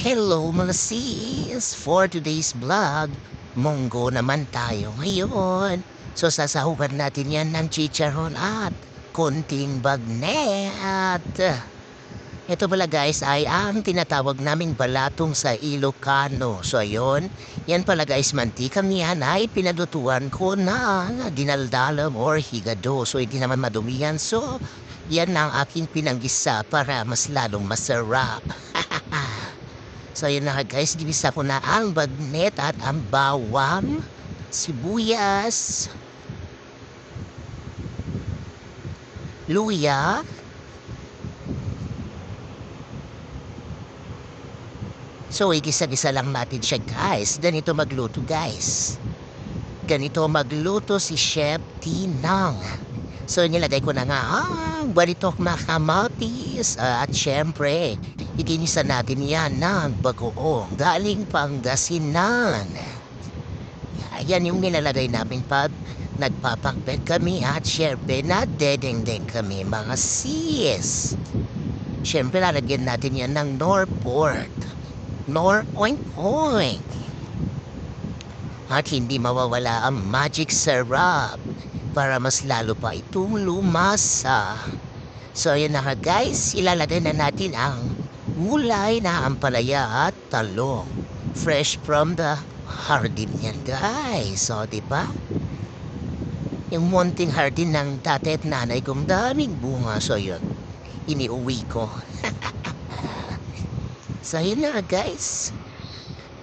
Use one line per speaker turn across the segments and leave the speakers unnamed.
Hello mga sis! For today's vlog, munggo naman tayo ngayon. So sasahugan natin yan ng chicharon at konting bagnet. Ito pala guys ay ang tinatawag naming balatong sa Ilocano. So ayun, yan pala guys, mantika niyan ay pinalutuan ko ng dinaldalam or higado. So hindi naman madumi yan. So yan ang aking pinanggisa para mas lalong masarap. So yun na nga guys, ginisa ko na ang bagnet at ang bawang, sibuyas, luya, so igisa-gisa lang natin siya guys. Ganito magluto guys. Ganito magluto si Chef Tinang. So nilagay ko na nga ang baritok na kamatis at syempre iginisa natin yan ng bagoong galing Pangasinan. Yan yung nilalagay namin pag nagpapakbet kami at syempre nadedeng-deng kami mga sis. Syempre lalagyan natin yan ng Nor Port. Nor Oink Oink. At hindi mawawala ang magic syrup para mas lalo pa itong lumasa. So yun na nga guys, ilalagay na natin ang gulay na ampalaya at talong. Fresh from the hardin yan guys. So diba? Yung munting hardin ng tatay at nanay kong daming bunga. So yun, iniuwi ko. So yun na nga guys,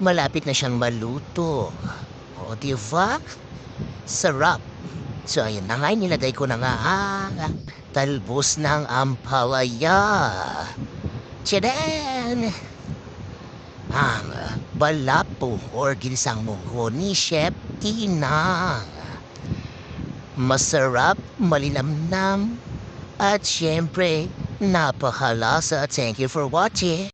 malapit na siyang maluto. O diba? Sarap. So ayun na nga, nilagay ko na nga talbos ng ampalaya. Tchadan! Ang balapo or ginisang munggo ni Chef Tinang. Masarap, malinamnam, at syempre, napakalasa. Thank you for watching.